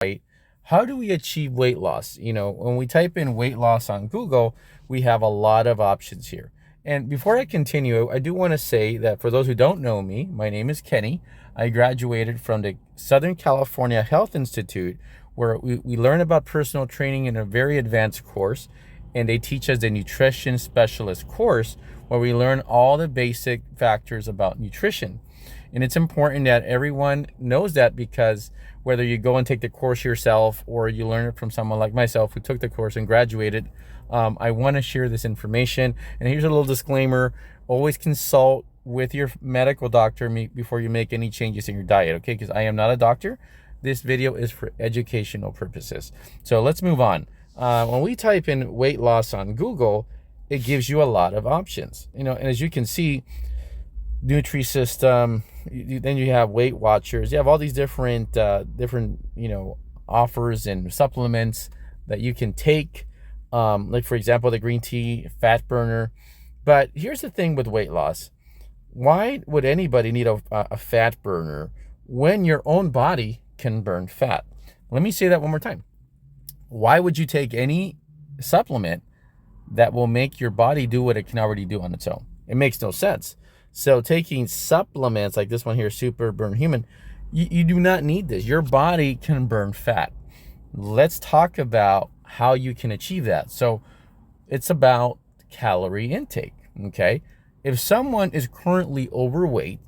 right? How do we achieve weight loss? When we type in weight loss on Google, we have a lot of options here. And before I continue, I do want to say that for those who don't know me, my name is Kenny. I graduated from the Southern California Health Institute, where we learn about personal training in a very advanced course. And they teach us the nutrition specialist course, where we learn all the basic factors about nutrition. And it's important that everyone knows that, because whether you go and take the course yourself or you learn it from someone like myself who took the course and graduated, I want to share this information. And here's a little disclaimer: always consult with your medical doctor before you make any changes in your diet, okay? Because I am not a doctor. This video is for educational purposes. So let's move on. When we type in weight loss on Google, it gives you a lot of options. And as you can see, Nutrisystem, then you have Weight Watchers. You have all these different offers and supplements that you can take, like for example the green tea fat burner. But here's the thing with weight loss: why would anybody need a fat burner when your own body can burn fat? Let me say that one more time. Why would you take any supplement that will make your body do what it can already do on its own? It makes no sense. So taking supplements like this one here, Super Burn Human, you do not need this. Your body can burn fat. Let's talk about how you can achieve that. So it's about calorie intake, okay? If someone is currently overweight,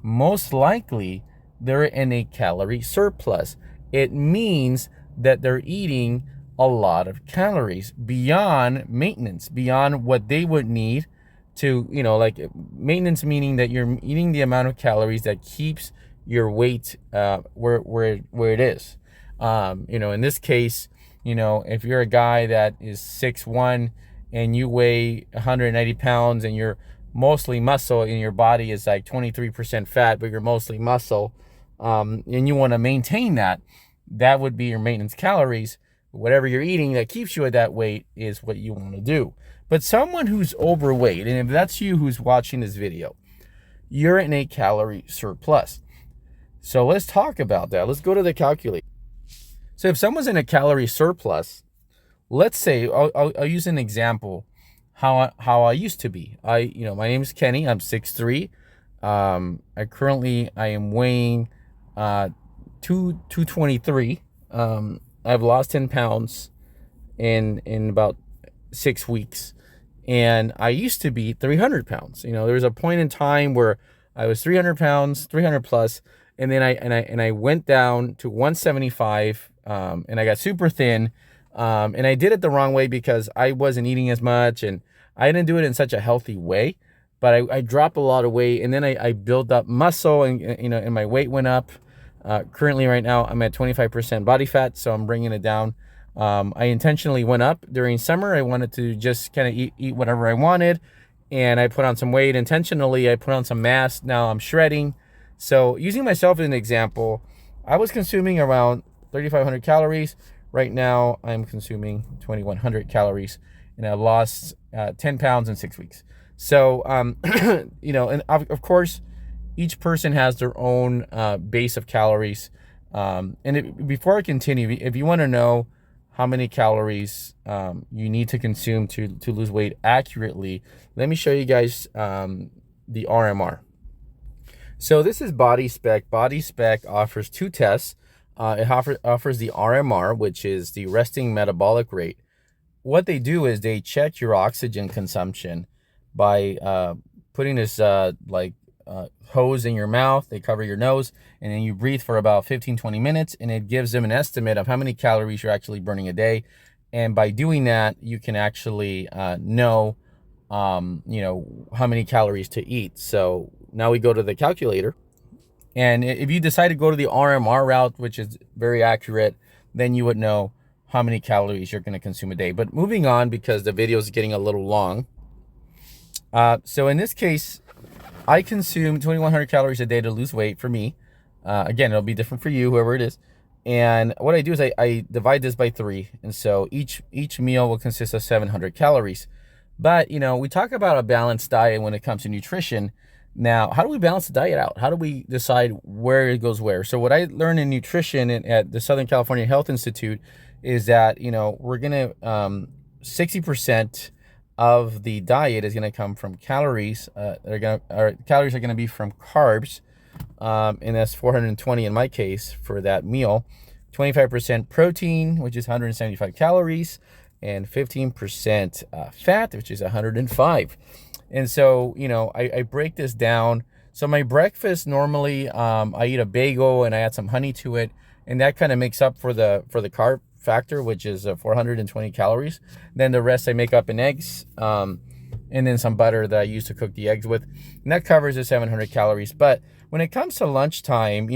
most likely they're in a calorie surplus. It means that they're eating a lot of calories beyond maintenance, beyond what they would need to, like maintenance, meaning that you're eating the amount of calories that keeps your weight where it is. In this case, if you're a guy that is 6'1" and you weigh 190 pounds and you're mostly muscle and your body is like 23% fat, but you're mostly muscle, and you want to maintain that, that would be your maintenance calories. Whatever you're eating that keeps you at that weight is what you want to do. But someone who's overweight, and if that's you who's watching this video, you're in a calorie surplus. So let's talk about that. Let's go to the calculator. So if someone's in a calorie surplus, let's say, I'll use an example how I used to be. My name is Kenny. I'm 6'3". I am weighing 223. I've lost 10 pounds in about 6 weeks. And I used to be 300 pounds. There was a point in time where I was 300 pounds, 300 plus, and then I went down to 175, and I got super thin, and I did it the wrong way because I wasn't eating as much, and I didn't do it in such a healthy way. But I dropped a lot of weight, and then I built up muscle, and my weight went up. Currently, right now, I'm at 25% body fat, so I'm bringing it down. I intentionally went up during summer. I wanted to just kind of eat whatever I wanted, and I put on some weight intentionally. I put on some mass. Now I'm shredding. So using myself as an example, I was consuming around 3,500 calories. Right now, I'm consuming 2,100 calories, and I lost 10 pounds in 6 weeks. So, and of course, each person has their own base of calories. Before I continue, if you want to know how many calories you need to consume to lose weight accurately, let me show you guys the RMR. So this is Body Spec. Body Spec offers two tests. It offers the RMR, which is the resting metabolic rate. What they do is they check your oxygen consumption by putting this hose in your mouth. They cover your nose, and then you breathe for about 15-20 minutes, and it gives them an estimate of how many calories you're actually burning a day. And by doing that, you can actually know how many calories to eat. So now we go to the calculator, and if you decide to go to the RMR route, which is very accurate, then you would know how many calories you're going to consume a day. But moving on, because the video is getting a little long. So in this case, I consume 2,100 calories a day to lose weight for me. Again, it'll be different for you, whoever it is. And what I do is I divide this by 3. And so each meal will consist of 700 calories. But, we talk about a balanced diet when it comes to nutrition. Now, how do we balance the diet out? How do we decide where it goes where? So what I learned in nutrition at the Southern California Health Institute is that, we're going to 60% of the diet is going to come from calories. Calories are going to be from carbs, and that's 420 in my case for that meal. 25% protein, which is 175 calories, and 15% fat, which is 105. And so, I break this down. So my breakfast normally, I eat a bagel and I add some honey to it, and that kind of makes up for the carb factor, which is 420 calories. Then the rest I make up in eggs, and then some butter that I use to cook the eggs with, and that covers the 700 calories. But when it comes to lunchtime,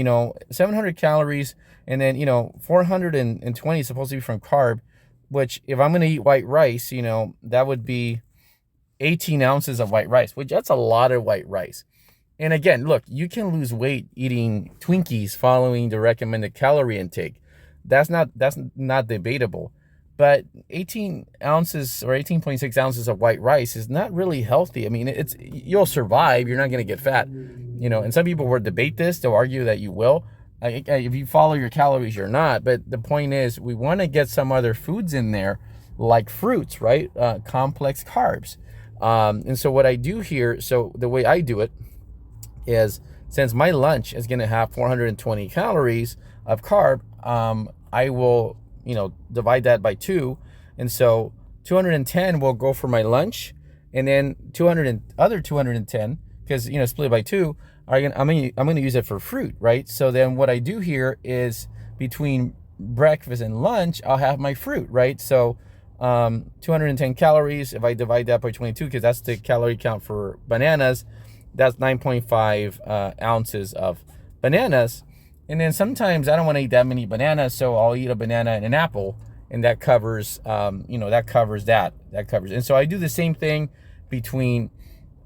700 calories, and then 420 is supposed to be from carb, which if I'm going to eat white rice, that would be 18 ounces of white rice, which that's a lot of white rice. And again, look, you can lose weight eating Twinkies following the recommended calorie intake. That's not debatable. But 18 ounces or 18.6 ounces of white rice is not really healthy. I mean, you'll survive. You're not going to get fat. And some people will debate this. They'll argue that you will. If you follow your calories, you're not. But the point is, we want to get some other foods in there, like fruits, right? Complex carbs. And so what I do here, so the way I do it is, since my lunch is going to have 420 calories of carb, I will, divide that by 2. And so 210 will go for my lunch, and then 210, because, split by 2, I'm going to use it for fruit, right? So then what I do here is, between breakfast and lunch, I'll have my fruit, right? So 210 calories, if I divide that by 22, because that's the calorie count for bananas, that's 9.5 ounces of bananas. And then sometimes I don't want to eat that many bananas, so I'll eat a banana and an apple, and that covers that. And so I do the same thing between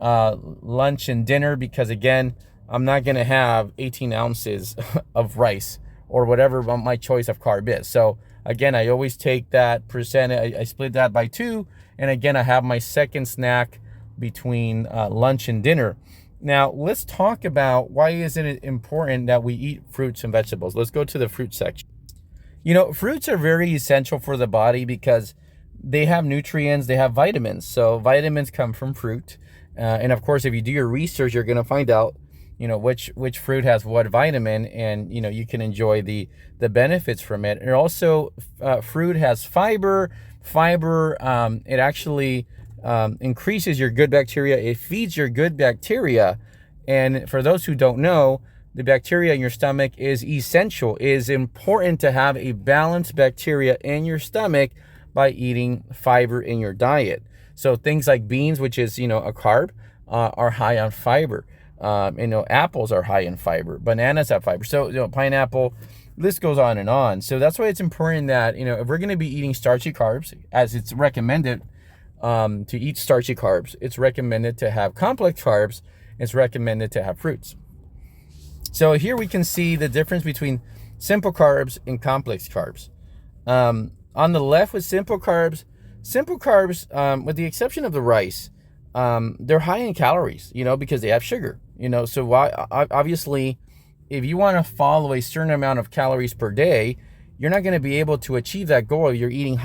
lunch and dinner, because again, I'm not going to have 18 ounces of rice or whatever my choice of carb is. So again, I always take that percent, I split that by 2, and again, I have my second snack between lunch and dinner. Now, let's talk about why isn't it important that we eat fruits and vegetables. Let's go to the fruit section. Fruits are very essential for the body because they have nutrients, they have vitamins. So vitamins come from fruit. And of course, if you do your research, you're going to find out, which fruit has what vitamin, and, you can enjoy the benefits from it. And also, fruit has fiber. It actually increases your good bacteria. It feeds your good bacteria. And for those who don't know, the bacteria in your stomach is essential. It is important to have a balanced bacteria in your stomach by eating fiber in your diet. So things like beans, which is, a carb, are high on fiber. Apples are high in fiber. Bananas have fiber. So, pineapple, list goes on and on. So that's why it's important that, if we're going to be eating starchy carbs, as it's recommended to eat starchy carbs, it's recommended to have complex carbs. It's recommended to have fruits. So here we can see the difference between simple carbs and complex carbs. On the left with simple carbs, with the exception of the rice, they're high in calories, because they have sugar, so obviously, if you want to follow a certain amount of calories per day, you're not going to be able to achieve that goal if you're eating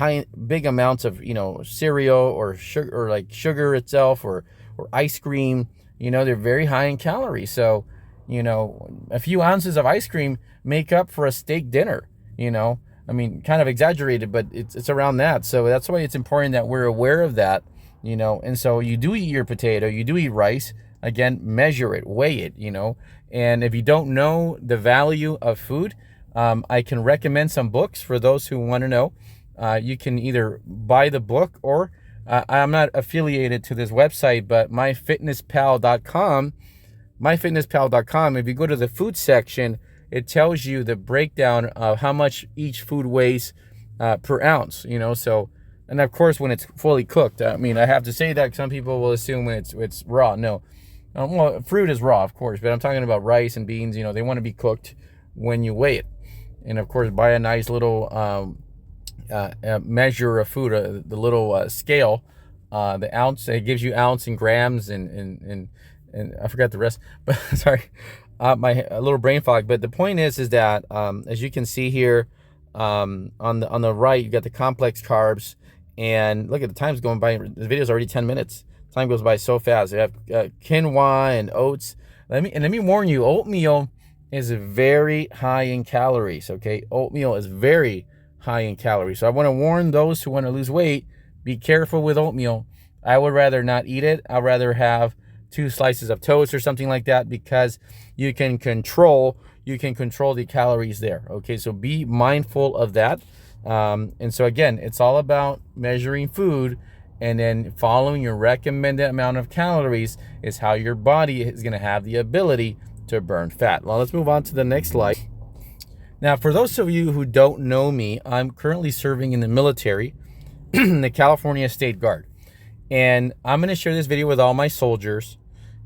big amounts of, cereal or sugar, or like sugar itself, or ice cream. They're very high in calories. So, a few ounces of ice cream make up for a steak dinner, I mean, kind of exaggerated, but it's around that. So that's why it's important that we're aware of that, and so you do eat your potato, you do eat rice, again, measure it, weigh it, and if you don't know the value of food, I can recommend some books for those who want to know. You can either buy the book, or I'm not affiliated to this website, but myfitnesspal.com, if you go to the food section, it tells you the breakdown of how much each food weighs per ounce, so, and of course, when it's fully cooked. I mean, I have to say that some people will assume when it's raw. No. Well, fruit is raw, of course, but I'm talking about rice and beans. They want to be cooked when you weigh it. And of course, buy a nice little measure of food, the little scale, the ounce. It gives you ounce and grams and and I forgot the rest, but sorry, my a little brain fog. But the point is that as you can see here, on the right, you got the complex carbs, and look at the time's going by. The video's already 10 minutes. Time goes by so fast. You have quinoa and oats. Let me warn you, oatmeal is very high in calories. Okay, oatmeal is very high in calories. So I want to warn those who want to lose weight, be careful with oatmeal. I would rather not eat it. I'd rather have 2 slices of toast or something like that, because you can control the calories there. Okay, so be mindful of that. And so again, it's all about measuring food, and then following your recommended amount of calories is how your body is going to have the ability to burn fat. Well, let's move on to the next slide. Now, for those of you who don't know me, I'm currently serving in the military, the California State Guard. And I'm going to share this video with all my soldiers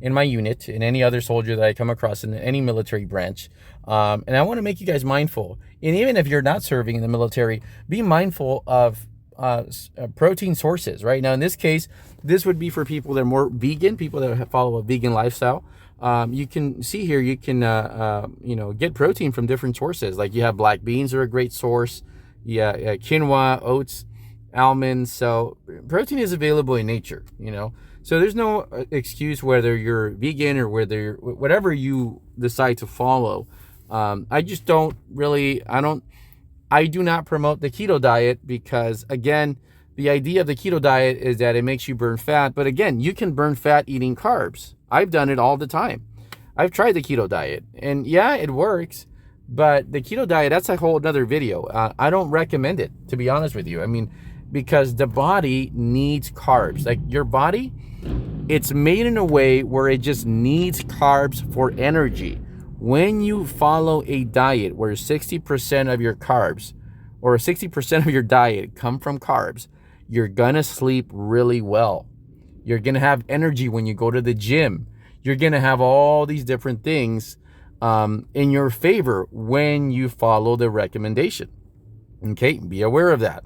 in my unit and any other soldier that I come across in any military branch. And I want to make you guys mindful. And even if you're not serving in the military, be mindful of protein sources. Right now, in this case, this would be for people that are more vegan, people that follow a vegan lifestyle. You can see here, you can get protein from different sources. Like you have black beans are a great source. Quinoa, oats, almonds. So protein is available in nature, so there's no excuse whether you're vegan or whether you're whatever you decide to follow. I do not promote the keto diet, because again, the idea of the keto diet is that it makes you burn fat. But again, you can burn fat eating carbs. I've done it all the time. I've tried the keto diet, and yeah, it works. But the keto diet, that's a whole other video. I don't recommend it, to be honest with you. I mean, because the body needs carbs. Like your body, it's made in a way where it just needs carbs for energy. When you follow a diet where 60% of your carbs or 60% of your diet come from carbs, you're gonna sleep really well. You're gonna have energy when you go to the gym. You're gonna have all these different things in your favor when you follow the recommendation. Okay, be aware of that.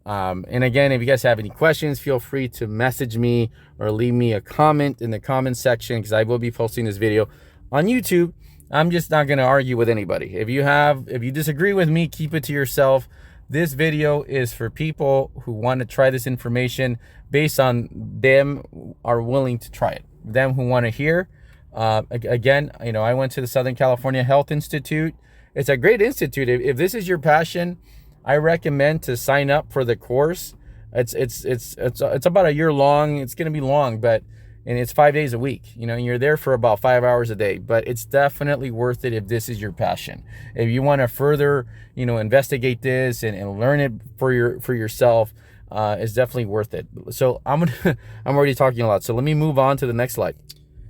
And again, if you guys have any questions, feel free to message me or leave me a comment in the comment section, because I will be posting this video on YouTube. I'm just not going to argue with anybody. If you disagree with me, keep it to yourself. This video is for people who want to try this information based on them are willing to try it. Them who want to hear. Again, I went to the Southern California Health Institute. It's a great institute. If this is your passion, I recommend to sign up for the course. It's about a year long. It's going to be long, and it's 5 days a week. You're there for about 5 hours a day, but it's definitely worth it if this is your passion. If you want to further, investigate this and learn it for yourself, it's definitely worth it. So I'm already talking a lot. So let me move on to the next slide.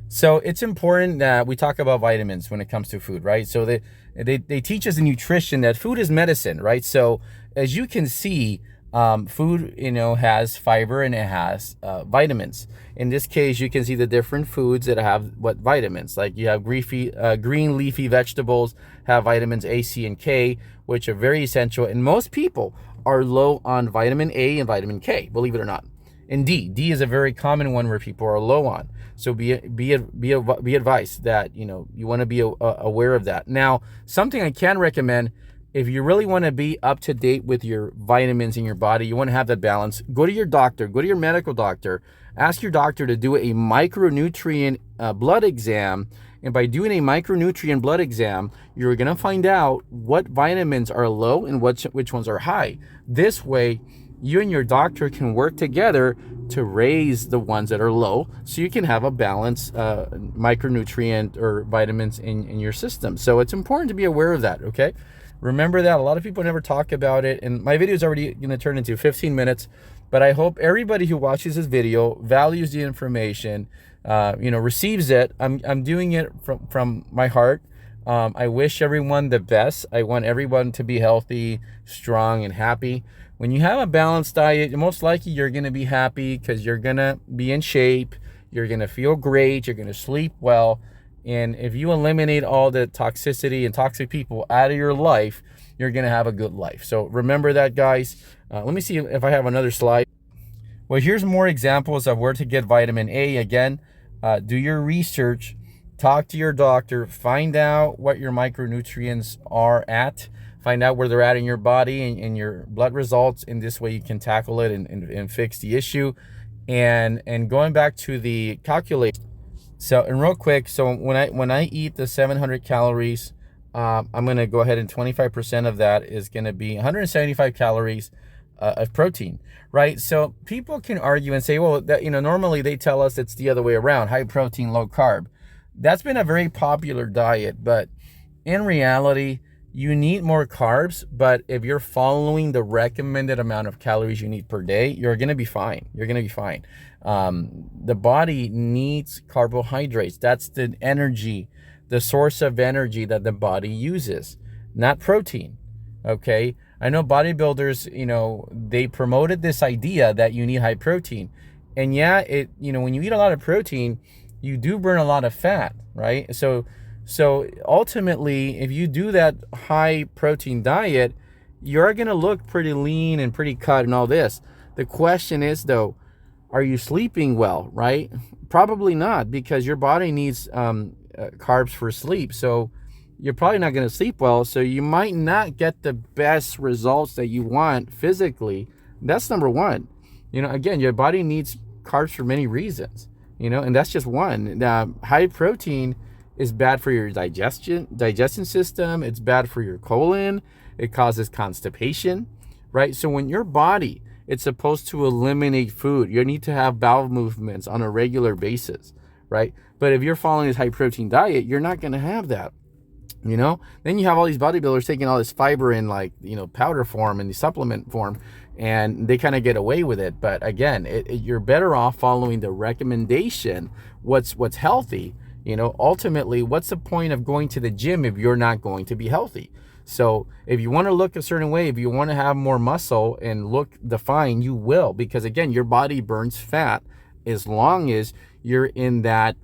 So it's important that we talk about vitamins when it comes to food, right? So they teach us in nutrition that food is medicine, right? So as you can see, food, has fiber and it has vitamins. In this case, you can see the different foods that have what vitamins. Like you have green leafy vegetables have vitamins A, C, and K, which are very essential. And most people are low on vitamin A and vitamin K, believe it or not. And D. D is a very common one where people are low on. So be advised that you want to be aware of that. Now, something I can recommend, if you really want to be up to date with your vitamins in your body, you want to have that balance, go to your doctor, go to your medical doctor, ask your doctor to do a micronutrient blood exam. And by doing a micronutrient blood exam, you're going to find out what vitamins are low and which ones are high. This way, you and your doctor can work together to raise the ones that are low, so you can have a balanced micronutrient or vitamins in your system. So it's important to be aware of that, okay? Remember that. A lot of people never talk about it, and my video is already going to turn into 15 minutes, but I hope everybody who watches this video values the information, receives it. I'm doing it from my heart. I wish everyone the best. I want everyone to be healthy, strong, and happy. When you have a balanced diet, most likely you're going to be happy because you're going to be in shape. You're going to feel great. You're going to sleep well. And if you eliminate all the toxicity and toxic people out of your life, you're going to have a good life. So remember that, guys. Let me see if I have another slide. Well, here's more examples of where to get vitamin A. Again, do your research, talk to your doctor, find out what your micronutrients are at, find out where they're at in your body and your blood results. In this way, you can tackle it and fix the issue. And going back to the calculation. So, and real quick, so when I eat the 700 calories, I'm going to go ahead and 25% of that is going to be 175 calories of protein, right? So people can argue and say, well, that, normally they tell us it's the other way around, high protein, low carb. That's been a very popular diet, but in reality, you need more carbs. But if you're following the recommended amount of calories you need per day, you're going to be fine. You're going to be fine. The body needs carbohydrates. That's the energy, the source of energy that the body uses, not protein. Okay. I know bodybuilders, they promoted this idea that you need high protein. And yeah, when you eat a lot of protein, you do burn a lot of fat, right? So ultimately, if you do that high protein diet, you're going to look pretty lean and pretty cut and all this. The question is, though, are you sleeping well, right? Probably not, because your body needs carbs for sleep. So you're probably not going to sleep well. So you might not get the best results that you want physically. That's number one. Again, your body needs carbs for many reasons, and that's just one. High protein is bad for your digestion system. It's bad for your colon. It causes constipation, right? So when your body, it's supposed to eliminate food, you need to have bowel movements on a regular basis, right? But if you're following this high protein diet, you're not going to have that. Then you have all these bodybuilders taking all this fiber in powder form and the supplement form, and they kind of get away with it. But again, you're better off following the recommendation, what's healthy. Ultimately, what's the point of going to the gym if you're not going to be healthy? So if you want to look a certain way, if you want to have more muscle and look defined, you will, because again, your body burns fat as long as you're in that,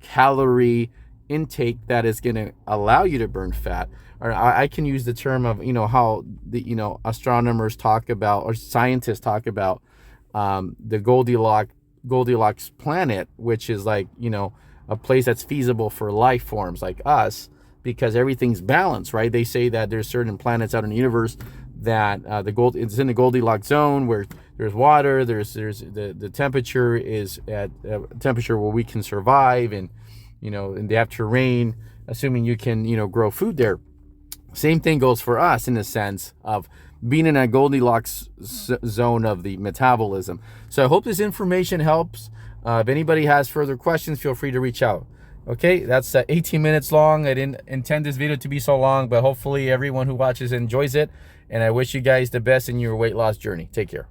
calorie intake that is going to allow you to burn fat. Or I can use the term of, how the, astronomers talk about, or scientists talk about the Goldilocks planet, which is like, a place that's feasible for life forms like us, because everything's balanced, right? They say that there's certain planets out in the universe that it's in the Goldilocks zone where there's water, there's the temperature is at a temperature where we can survive, and and they have terrain, assuming you can grow food there. Same thing goes for us in the sense of being in a Goldilocks zone of the metabolism. So I hope this information helps. If anybody has further questions, feel free to reach out. Okay, that's 18 minutes long. I didn't intend this video to be so long, but hopefully everyone who watches enjoys it. And I wish you guys the best in your weight loss journey. Take care.